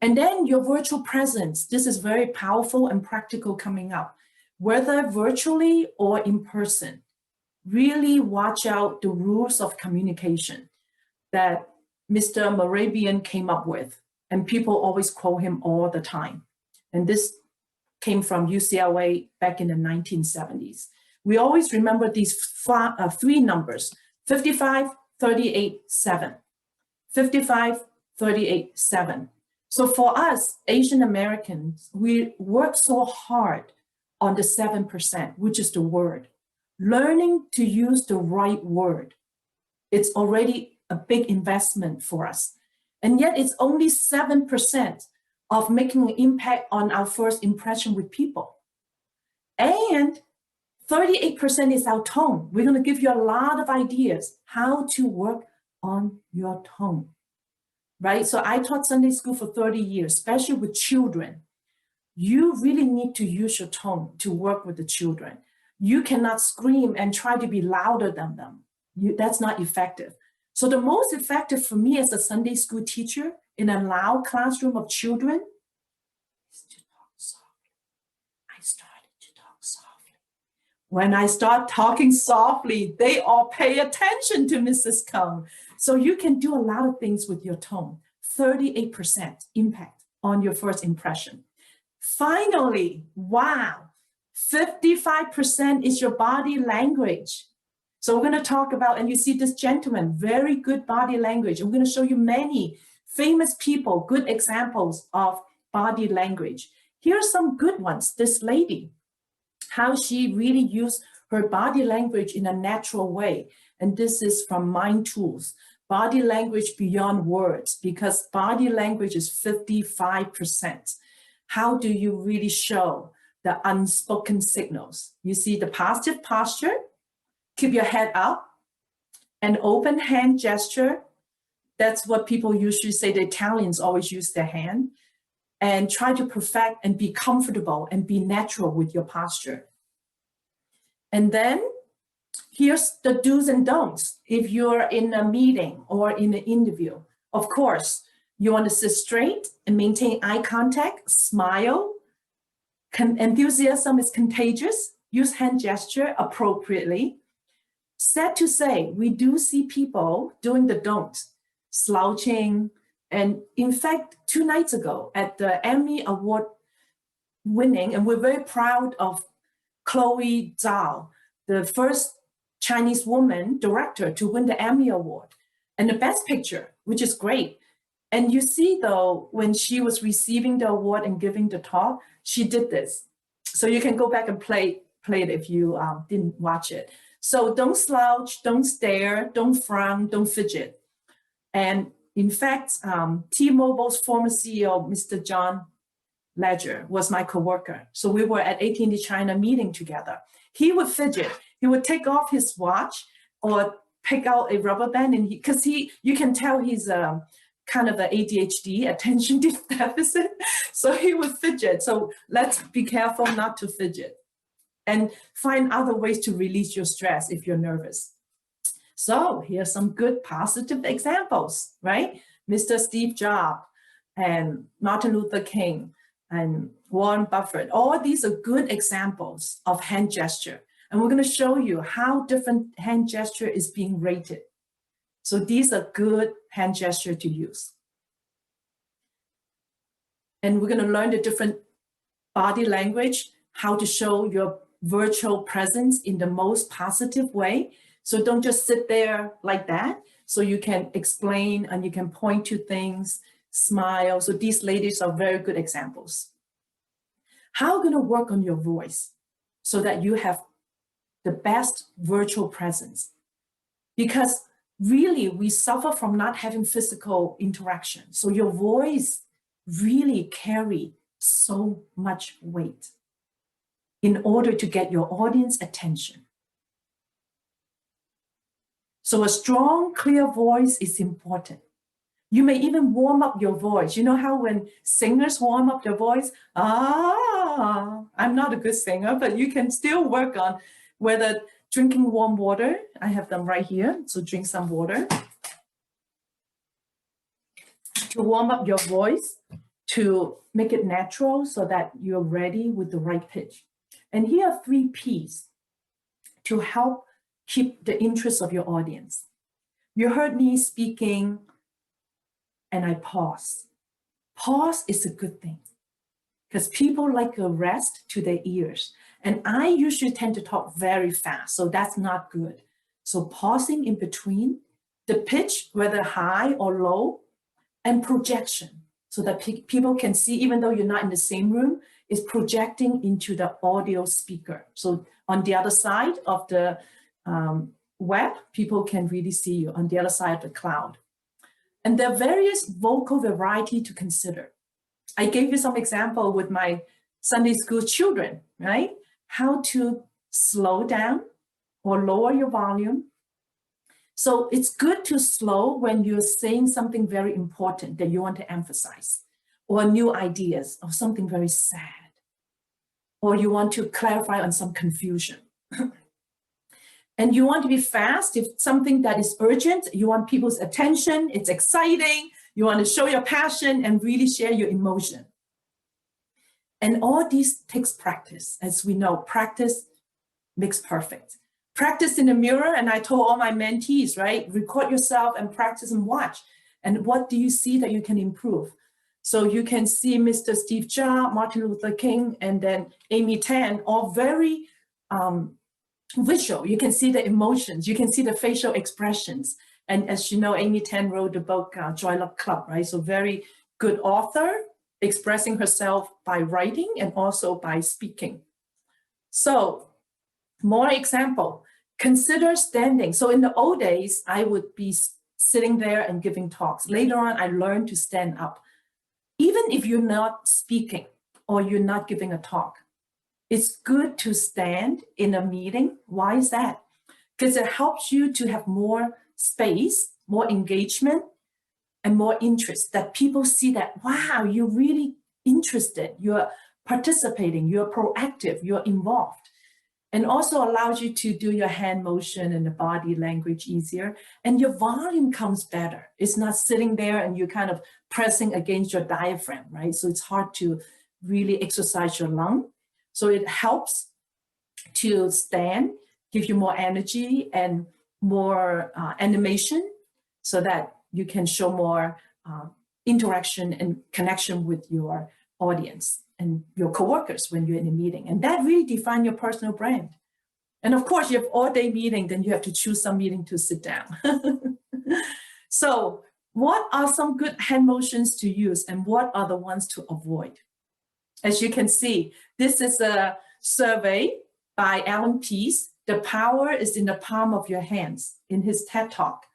And then your virtual presence. This is very powerful and practical coming up, whether virtually or in person. Really watch out the rules of communication, that Mr. Moravian came up with, and people always quote him all the time. And this came from UCLA back in the 1970s. We always remember these three numbers: 55, 38, 7. 55, 38, 7. So for us, Asian Americans, we work so hard on the 7%, which is the word. Learning to use the right word. It's already a big investment for us. And yet it's only 7% of making an impact on our first impression with people. And 38% is our tone. We're going to give you a lot of ideas how to work on your tone, right? So I taught Sunday school for 30 years, especially with children. You really need to use your tone to work with the children. You cannot scream and try to be louder than them. That's not effective. So the most effective for me as a Sunday school teacher in a loud classroom of children is to talk softly. I started to talk softly. When I start talking softly, they all pay attention to Mrs. Kung. So you can do a lot of things with your tone. 38% impact on your first impression. Finally, wow, 55% is your body language. So we're going to talk about, and you see this gentleman, very good body language. I'm going to show you many famous people, good examples of body language. Here are some good ones. This lady, how she really used her body language in a natural way. And this is from Mind Tools, Body Language Beyond Words, because body language is 55%. How do you really show the unspoken signals? You see the positive posture, keep your head up, an open hand gesture. That's what people usually say. The Italians always use their hand. And try to perfect and be comfortable and be natural with your posture. And then here's the do's and don'ts. If you're in a meeting or in an interview, of course, you want to sit straight and maintain eye contact, smile. Enthusiasm is contagious. Use hand gesture appropriately. Sad to say, we do see people doing the don'ts, slouching. And in fact, 2 nights ago at the Emmy Award winning, and we're very proud of Chloe Zhao, the first Chinese woman director to win the Emmy Award and the Best Picture, which is great. And you see, though, when she was receiving the award and giving the talk, she did this. So you can go back and play it if you didn't watch it. So don't slouch, don't stare, don't frown, don't fidget. And in fact, T-Mobile's former CEO, Mr. John Ledger, was my coworker. So we were at AT&T China meeting together. He would fidget. He would take off his watch or pick out a rubber band, and because you can tell he's kind of an ADHD, attention deficit. So he would fidget. So let's be careful not to fidget and find other ways to release your stress if you're nervous. So here's some good positive examples, right? Mr. Steve Jobs and Martin Luther King and Warren Buffett. All these are good examples of hand gesture. And we're going to show you how different hand gesture is being rated. So these are good hand gesture to use. And we're going to learn the different body language, how to show your virtual presence in the most positive way. So don't just sit there like that. So you can explain and you can point to things, smile. So these ladies are very good examples. How are you going to work on your voice so that you have the best virtual presence? Because really, we suffer from not having physical interaction. So your voice really carries so much weight in order to get your audience attention. So a strong, clear voice is important. You may even warm up your voice. You know how when singers warm up their voice, I'm not a good singer, but you can still work on whether drinking warm water. I have them right here. So drink some water to warm up your voice, to make it natural so that you're ready with the right pitch. And here are 3 P's to help keep the interest of your audience. You heard me speaking and I pause. Pause is a good thing because people like a rest to their ears. And I usually tend to talk very fast, so that's not good. So pausing in between, the pitch, whether high or low, and projection, so that people can see, even though you're not in the same room, is projecting into the audio speaker. So on the other side of the web, people can really see you on the other side of the cloud. And there are various vocal variety to consider. I gave you some example with my Sunday school children, right? How to slow down or lower your volume. So it's good to slow when you're saying something very important that you want to emphasize, or new ideas, or something very sad, or you want to clarify on some confusion. And you want to be fast if something that is urgent, you want people's attention, it's exciting, you want to show your passion and really share your emotion. And all these takes practice. As we know, practice makes perfect. Practice in the mirror, and I told all my mentees, right? Record yourself and practice and watch. And what do you see that you can improve? So you can see Mr. Steve Jobs, Martin Luther King, and then Amy Tan, all very visual. You can see the emotions, you can see the facial expressions. And as you know, Amy Tan wrote the book, Joy Luck Club, right? So very good author, expressing herself by writing and also by speaking. So more example, consider standing. So in the old days, I would be sitting there and giving talks. Later on, I learned to stand up. Even if you're not speaking or you're not giving a talk, it's good to stand in a meeting. Why is that? Because it helps you to have more space, more engagement, and more interest, that people see that, wow, you're really interested, you're participating, you're proactive, you're involved. And also allows you to do your hand motion and the body language easier. And your volume comes better. It's not sitting there and you're kind of pressing against your diaphragm, right? So it's hard to really exercise your lung. So it helps to stand, give you more energy and more animation so that you can show more interaction and connection with your audience and your coworkers when you're in a meeting. And that really defines your personal brand. And of course, you have all-day meeting, then you have to choose some meeting to sit down. So what are some good hand motions to use and what are the ones to avoid? As you can see, this is a survey by Alan Pease. The power is in the palm of your hands, in his TED Talk.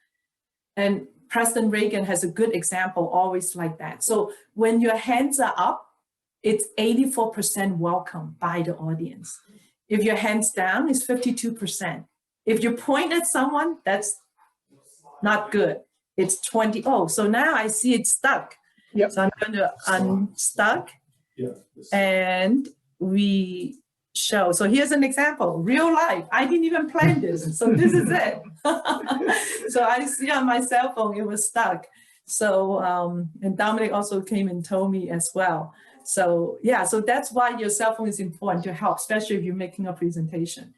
And President Reagan has a good example, always like that. So when your hands are up, it's 84% welcome by the audience. If your hands down, it's 52%. If you point at someone, that's not good. It's 20. Oh, so now I see it's stuck. Yep. So I'm going to unstuck. Yeah. And we show. So here's an example, real life. I didn't even plan this. So this is it. So I see on my cell phone, it was stuck. So, and Dominic also came and told me as well. So yeah, so that's why your cell phone is important to help, especially if you're making a presentation.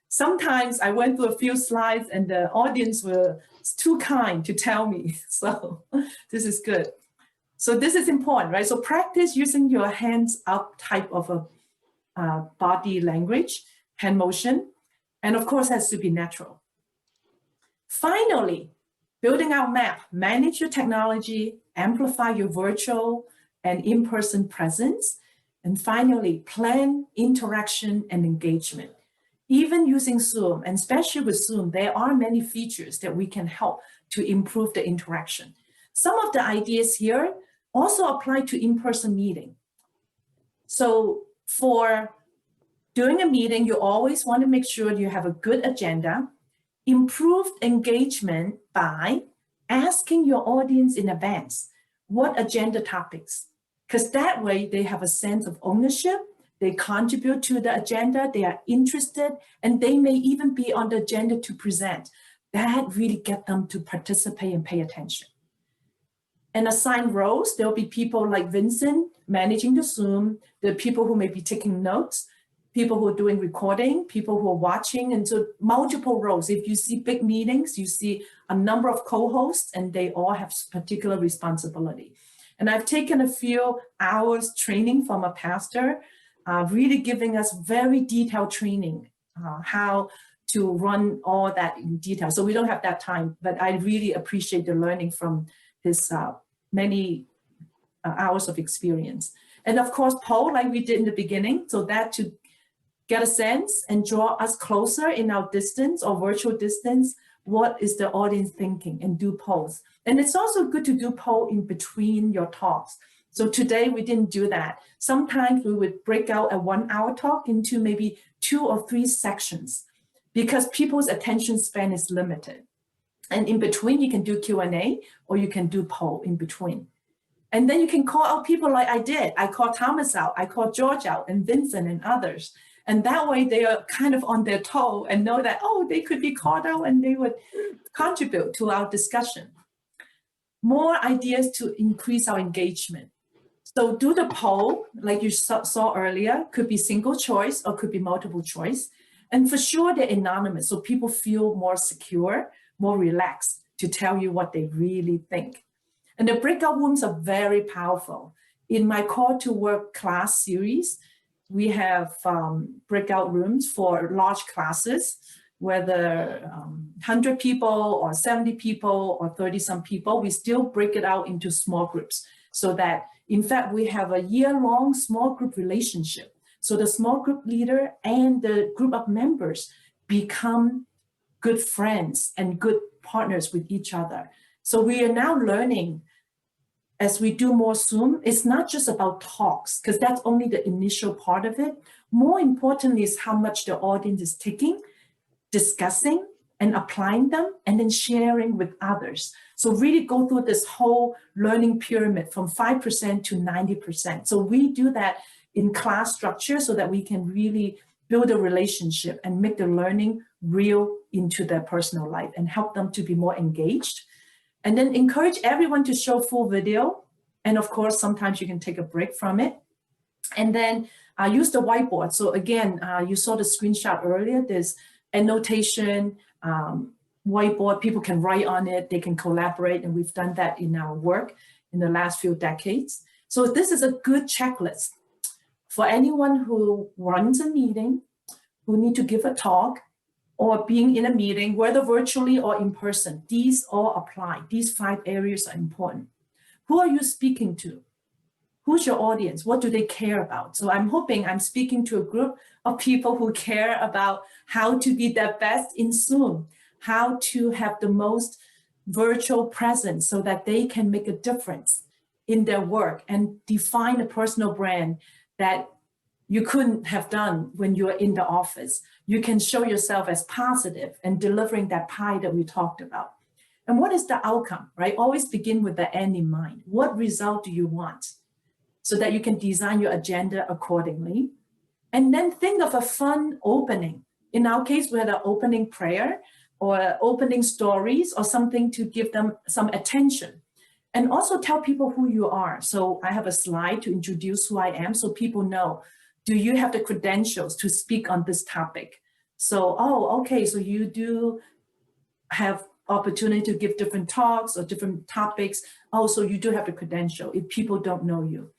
Sometimes I went through a few slides and the audience were too kind to tell me. So this is good. So this is important, right? So practice using your hands up type of a body language, hand motion, and of course has to be natural. Finally, building our map, manage your technology, amplify your virtual and in-person presence, and finally, plan interaction and engagement. Even using Zoom, and especially with Zoom, there are many features that we can help to improve the interaction. Some of the ideas here also apply to in-person meeting. So for doing a meeting, you always want to make sure you have a good agenda, improved engagement by asking your audience in advance, what agenda topics? Because that way they have a sense of ownership, they contribute to the agenda, they are interested, and they may even be on the agenda to present. That really get them to participate and pay attention. And assign roles, there'll be people like Vincent managing the Zoom, the people who may be taking notes, people who are doing recording, people who are watching, and so multiple roles. If you see big meetings, you see a number of co-hosts, and they all have particular responsibility. And I've taken a few hours training from a pastor, really giving us very detailed training, how to run all that in detail. So we don't have that time, but I really appreciate the learning from his many hours of experience. And of course, poll like we did in the beginning, so that to get a sense and draw us closer in our distance or virtual distance, what is the audience thinking, and do polls. And it's also good to do poll in between your talks. So today we didn't do that. Sometimes we would break out a 1 hour talk into maybe 2 or 3 sections because people's attention span is limited. And in between, you can do Q&A or you can do poll in between. And then you can call out people like I did. I called Thomas out, I called George out, and Vincent and others. And that way they are kind of on their toe and know that, oh, they could be called out and they would contribute to our discussion. More ideas to increase our engagement. So do the poll, like you saw earlier, could be single choice or could be multiple choice. And for sure, they're anonymous, so people feel more secure, more relaxed to tell you what they really think. And the breakout rooms are very powerful. In my Call to Work class series, we have breakout rooms for large classes, whether 100 people or 70 people or 30-some people, we still break it out into small groups so that, in fact, we have a year-long small group relationship. So the small group leader and the group of members become good friends and good partners with each other. So we are now learning as we do more Zoom, it's not just about talks, because that's only the initial part of it. More importantly is how much the audience is taking, discussing, and applying them, and then sharing with others. So really go through this whole learning pyramid from 5% to 90%. So we do that in class structure so that we can really build a relationship and make the learning real into their personal life and help them to be more engaged. And then encourage everyone to show full video. And of course, sometimes you can take a break from it. And then use the whiteboard. So again, you saw the screenshot earlier, there's annotation, whiteboard, people can write on it, they can collaborate, and we've done that in our work in the last few decades. So this is a good checklist for anyone who runs a meeting, who need to give a talk, or being in a meeting, whether virtually or in person. These all apply. These 5 areas are important. Who are you speaking to? Who's your audience? What do they care about? So I'm hoping I'm speaking to a group of people who care about how to be their best in Zoom, how to have the most virtual presence so that they can make a difference in their work and define a personal brand that you couldn't have done when you're in the office. You can show yourself as positive and delivering that pie that we talked about. And what is the outcome, right? Always begin with the end in mind. What result do you want? So that you can design your agenda accordingly. And then think of a fun opening. In our case, we had an opening prayer or opening stories or something to give them some attention. And also tell people who you are. So I have a slide to introduce who I am so people know. Do you have the credentials to speak on this topic? So, oh, okay, so you do have opportunity to give different talks or different topics. Oh, so you do have the credential if people don't know you.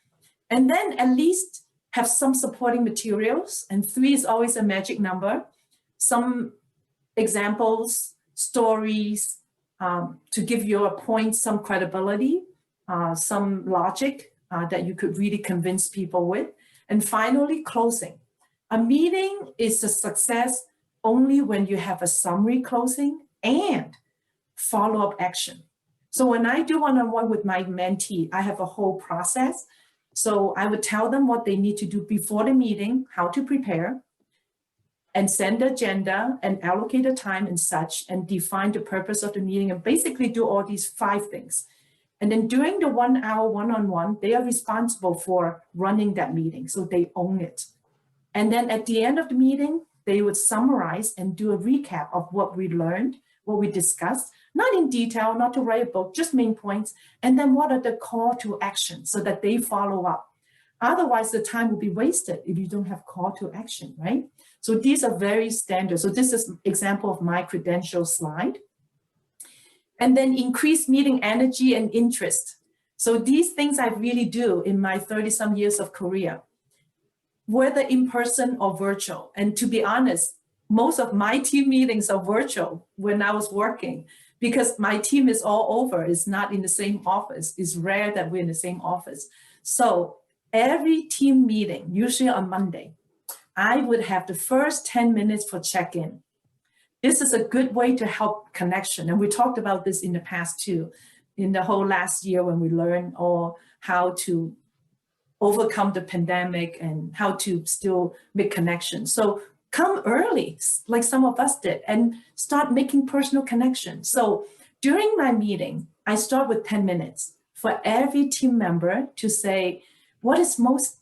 And then at least have some supporting materials. And 3 is always a magic number. Some examples, stories, to give your point some credibility, some logic that you could really convince people with. And finally, closing. A meeting is a success only when you have a summary closing and follow-up action. So when I do one-on-one with my mentee, I have a whole process. So I would tell them what they need to do before the meeting, how to prepare, and send the agenda and allocate the time and such, and define the purpose of the meeting, and basically do all these 5 things. And then during the 1 hour one-on-one, they are responsible for running that meeting, so they own it. And then at the end of the meeting, they would summarize and do a recap of what we learned, what we discussed, not in detail, not to write a book, just main points. And then what are the call to action so that they follow up. Otherwise, the time will be wasted if you don't have call to action, right? So these are very standard. So this is an example of my credential slide. And then increase meeting energy and interest. So these things I really do in my 30-some years of career, whether in person or virtual. And to be honest, most of my team meetings are virtual when I was working, because my team is all over. It's not in the same office. It's rare that we're in the same office. So every team meeting, usually on Monday, I would have the first 10 minutes for check-in. This is a good way to help connection. And we talked about this in the past too, in the whole last year when we learned all how to overcome the pandemic and how to still make connections. So come early, like some of us did, and start making personal connections. So during my meeting, I start with 10 minutes for every team member to say, what is most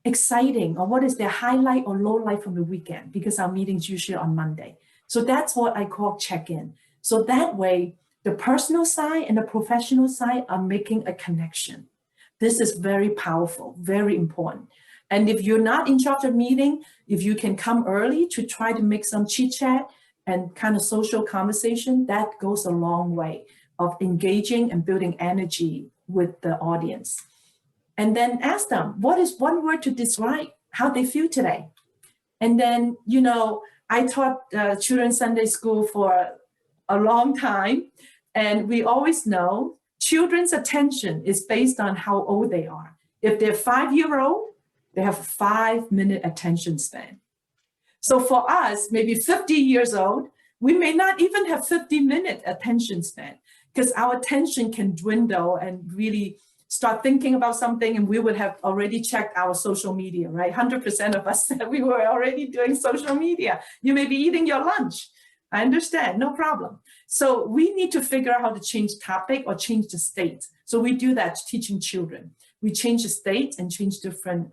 exciting, or what is their highlight or low light from the weekend, because our meeting's usually on Monday. So that's what I call check-in. So that way, the personal side and the professional side are making a connection. This is very powerful, very important. And if you're not in charge of meeting, if you can come early to try to make some chit chat and kind of social conversation, that goes a long way of engaging and building energy with the audience. And then ask them, what is one word to describe how they feel today? And then, you know, I taught children's Sunday school for a long time, and we always know children's attention is based on how old they are. If they're 5-year-old, they have a 5-minute attention span. So for us, maybe 50 years old, we may not even have 50-minute attention span, because our attention can dwindle and really start thinking about something, and we would have already checked our social media, right? 100% of us said we were already doing social media. You may be eating your lunch. I understand, no problem. So we need to figure out how to change topic or change the state. So we do that teaching children. We change the state and change different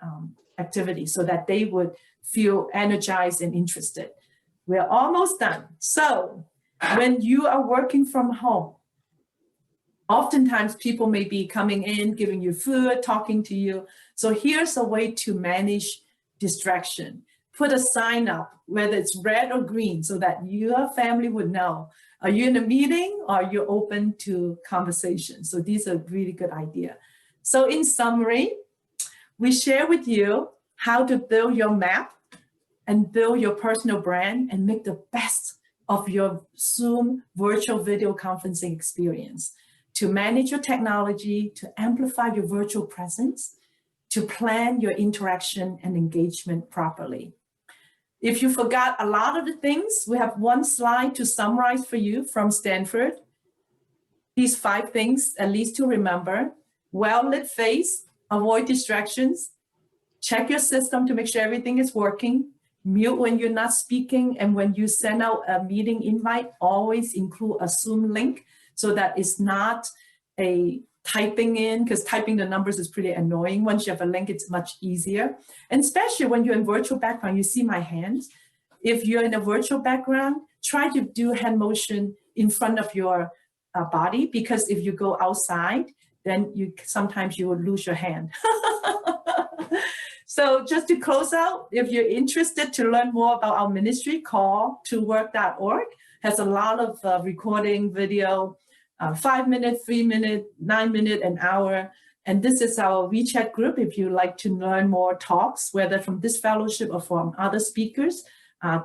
activities so that they would feel energized and interested. We're almost done. So when you are working from home, oftentimes people may be coming in, giving you food, talking to you. So here's a way to manage distraction. Put a sign up, whether it's red or green, so that your family would know, are you in a meeting or are you open to conversation? So these are really good ideas. So in summary, we share with you how to build your map and build your personal brand and make the best of your Zoom virtual video conferencing experience, to manage your technology, to amplify your virtual presence, to plan your interaction and engagement properly. If you forgot a lot of the things, we have one slide to summarize for you from Stanford. These 5 things, at least to remember: well-lit face, avoid distractions, check your system to make sure everything is working, mute when you're not speaking, and when you send out a meeting invite, always include a Zoom link so that it's not a typing in, because typing the numbers is pretty annoying. Once you have a link, it's much easier. And especially when you're in virtual background, you see my hands. If you're in a virtual background, try to do hand motion in front of your body, because if you go outside, then sometimes you will lose your hand. So just to close out, if you're interested to learn more about our ministry, call towork.org. Has a lot of recording, video, 5 minute, 3 minute, 9 minute, an hour. And this is our WeChat group. If you like to learn more talks, whether from this fellowship or from other speakers,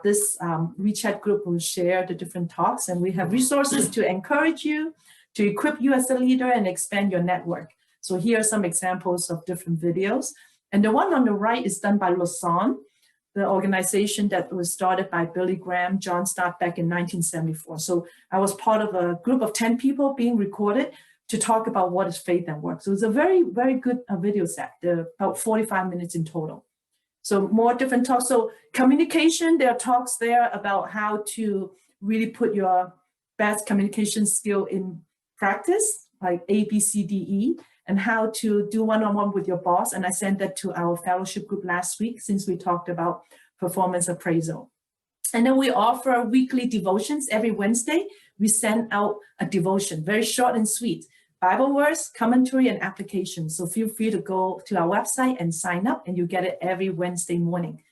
this WeChat group will share the different talks. And we have resources to encourage you, to equip you as a leader and expand your network. So here are some examples of different videos. And the one on the right is done by Lausanne, the organization that was started by Billy Graham, John Stott back in 1974. So I was part of a group of 10 people being recorded to talk about what is faith and work. So it's a very, very good video set. They're about 45 minutes in total. So more different talks. So communication, there are talks there about how to really put your best communication skill in practice, like A, B, C, D, E, and how to do one-on-one with your boss. And I sent that to our fellowship group last week, since we talked about performance appraisal. And then we offer weekly devotions. Every Wednesday, we send out a devotion, very short and sweet. Bible verse, commentary, and application. So feel free to go to our website and sign up, and you get it every Wednesday morning.